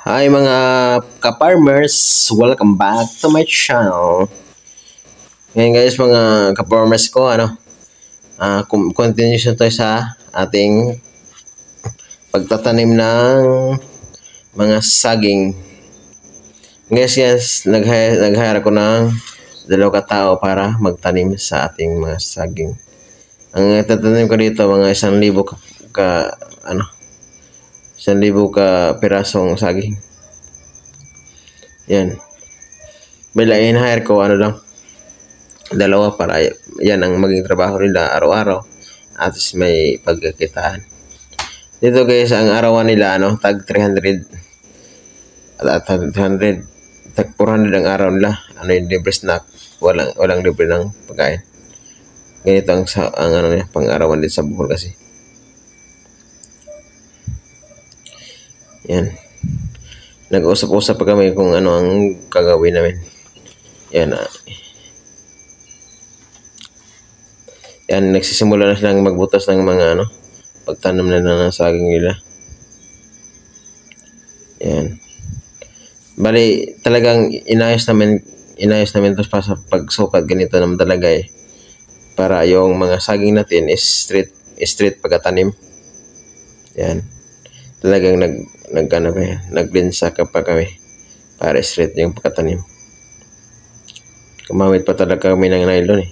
Hi mga ka-farmers! Welcome back to my channel. Ngayon guys, mga ka-farmers ko, continuation to sa ating pagtatanim ng mga saging. Guys, nag-hire ako ng 2 katao para magtanim sa ating mga saging. Ang tatanim ko dito, mga 1,000 ka 1,000 ka pirasong saging. Yan. Bila in-hire ko, 2 para yan ang maging trabaho nila araw-araw at may pagkakitaan. Dito guys, ang arawan nila, tag 300 at 300, tag 400 ang araw nila. Yung libre snack, walang libre ng pagkain. Ganito ang pang-arawan dito sa Bohol kasi. Yan. Nag-usap-usap pa kami kung ano ang gagawin namin. Yan. Yan, nagsisimula na silang magbutas ng mga pagtanim na ng saging nila. Yan. Bali, talagang inayos namin to pa sa pagsukat, ganito naman talaga para yung mga saging natin is straight pagkatanim. Yan. Talagang naglinsa pa kami para straight yung pagkatanim. Kumamit pa talaga kami ng nylon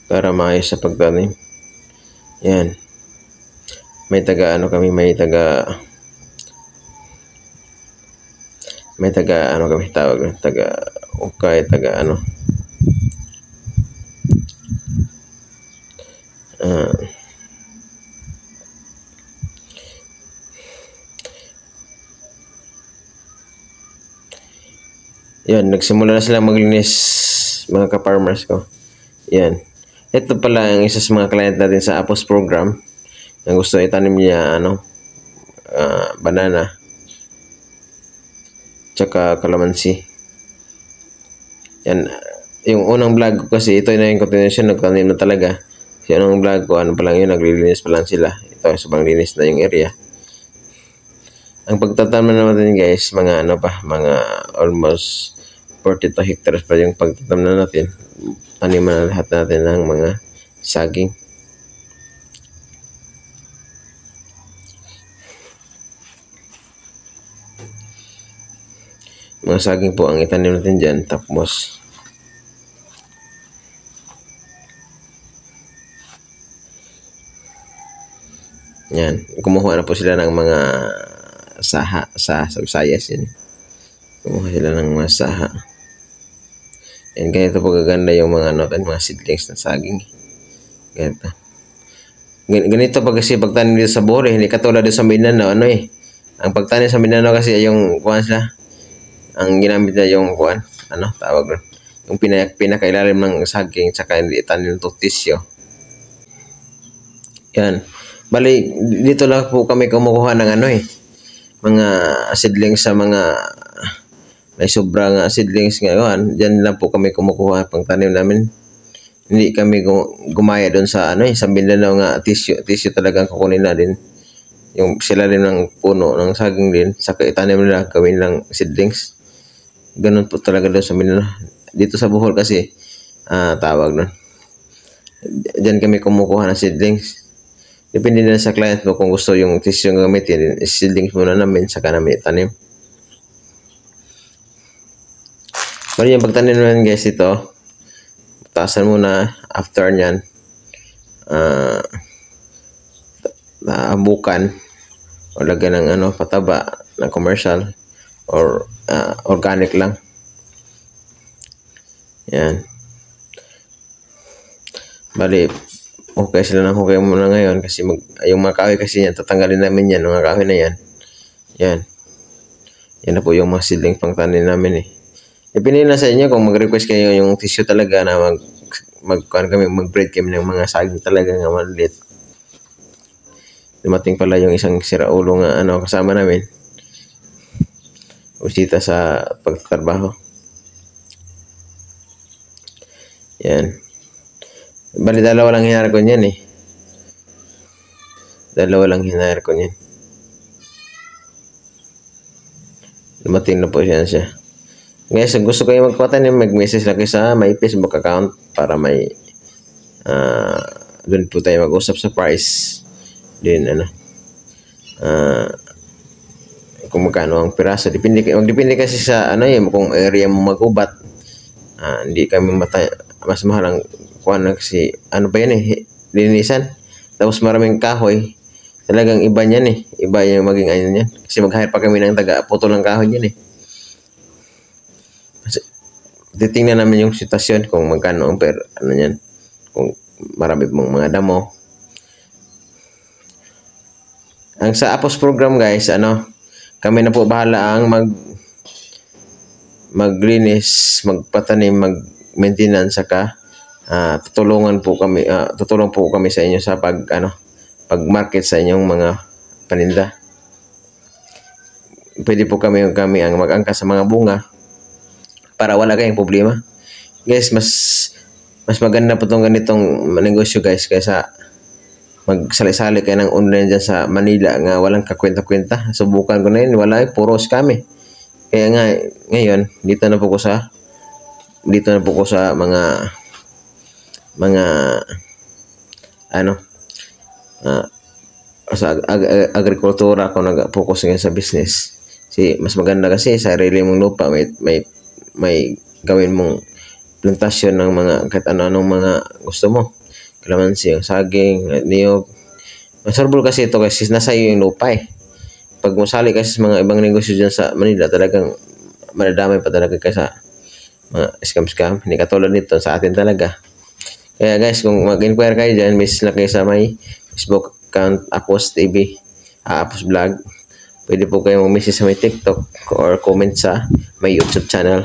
para maayos sa pagtanim. Yan. May taga ukay, yan, nagsimula na sila maglinis, mga ka-farmers ko. Yan. Ito pala ang isa sa mga client natin sa Apos program na gusto itanim niya banana tsaka kalamansi. Yan. Yung unang vlog ko kasi, ito na yung continuation, nagtanim na talaga. Kasi unang vlog ko, pa lang yun, naglilinis pa lang sila. Ito, subang linis na yung area. Ang pagtatanim natin guys, mga mga almost 42 hectares pa yung pagtatanim natin. Taniman na lahat natin ng mga saging. Mga saging po ang itanim natin dyan. Tapos yan, kumuha na po sila ng mga saha sa Visayas yun. Kumuha sila ng mga saha. Yan, ganito po gaganda yung mga mga seedlings ng saging. Ganito pa kasi pagtanim dito sa Bohol, hindi katulad dito sa Mindanao, ang pagtanim sa Mindanao kasi yung ang ginamit na yung tawag yung pinakailalim ng saging tsaka hindi itanim ng tisyo. Yan. Bali, dito lang po kami kumukuha ng mga seedlings sa mga may sobrang seedlings ngayon. Diyan lang po kami kumukuha pang tanim namin. Hindi kami gumaya doon sa sa Mindanao nga tissue talagang kukunin na din. Yung sila rin ng puno ng saging din, saka itanim nila gawin lang seedlings. Ganun po talaga doon sa Mindanao. Dito sa Bohol kasi tawag nun. Diyan kami kumukuha ng seedlings. Depende na sa client mo kung gusto yung tissue yung gamitin, seedlings muna namin, saka namin itanim. Bali yung pagtanim naman guys, ito taasan muna, after nyan bukan o lagyan ng pataba na commercial or organic lang. Yan. Bali, okay sila ng hukay muna ngayon kasi yung mga kahoy kasi yan, tatanggalin namin yan, mga kahoy na yan. Yan. Yan na po yung mga seedling pang tanim namin Ipinili na sa inyo kung mag-request kayo yung tissue talaga na mag-breed kami ng mga saging talaga nga maliit. Dumating pala yung isang siraulo nga kasama namin. Usita sa pagtatrabaho. Yan. Bali, dalawa lang hinahar ko niyan Dalawa lang hinahar ko niyan. Dumating na po siya. Guys, kung gusto kayo magpatanim, mag-message lang kayo sa may Facebook account para may doon po tayo mag-usap sa price. Din kung magkano ang piraso. Depende kasi sa kung area mo mag-ubat. Hindi kami mas mahal ang kuan kasi ba yan linisan. Tapos maraming kahoy. Talagang iba niyan Iba yung maging niyan. Kasi mag-hire pa kami ng taga-putol ng kahoy niyan Titingnan namin yung sitwasyon kung magkano ang niyan. Kung marami mong mga damo. Ang sa Apos program guys, kami na po bahala ang maglinis, magpatanim, mag-maintenance saka tutulong po kami sa inyo sa pag-market sa inyong mga paninda. Pwede po kami ang mag-angkas sa mga bunga para wala kayong problema. Guys, mas maganda po itong ganitong negosyo guys kaysa magsali-sali kayo ng online dyan sa Manila nga walang kakwenta-kwenta. Subukan ko na yun, wala puro scam Kaya nga ngayon dito na po ko sa mga sa agrikultura ako nag-focus ngayon sa business. Kasi mas maganda kasi sa sarili mong lupa may gawin mong plantasyon ng mga kahit ano-anong mga gusto mo. Kalamansi, ang saging, niyog. Masorbol kasi ito kasi nasa iyo yung lupa Pag masali kasi sa mga ibang negosyo dyan sa Manila, talagang madadamay pa talaga kasi sa mga scam. Hindi katulad nito sa atin talaga. Kaya guys, kung mag-inquire kayo dyan, message na kayo sa may Facebook account Apos TV, Apos Vlog. Pwede po kayo mag-message sa may TikTok or comment sa may YouTube channel.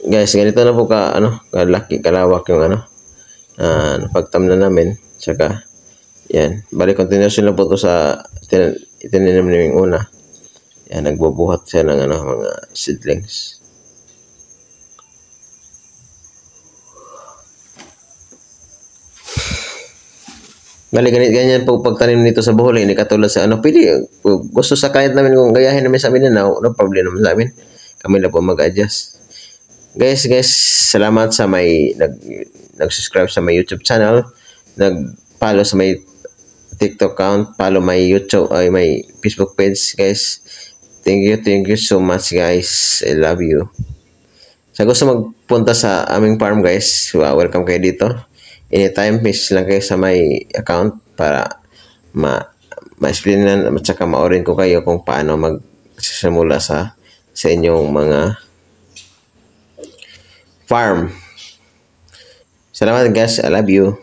Guys, ganito na po kalawak yung pagtamnan namin. Tsaka, yan. Bali, continuation lang po ito sa itinanim namin una. Yan, nagbubuhat siya ng mga seedlings. Bali, ganyan po pagtanim nito sa Bohol. Hindi katulad sa pwede. Gusto sa kahit namin kung gayahin namin sa amin no problem naman sa amin. Kami lang po mag-adjust. Guys, salamat sa may nag-subscribe sa may YouTube channel, nag-follow sa may TikTok account, follow my YouTube my Facebook page, guys. Thank you so much, guys. I love you. Sa gusto magpunta sa aming farm, guys, welcome kayo dito. Anytime, message lang kayo sa may account para ma-explainan at saka ma-orin ko kayo kung paano magsisimula sa inyong mga farm. Salamat guys. I love you.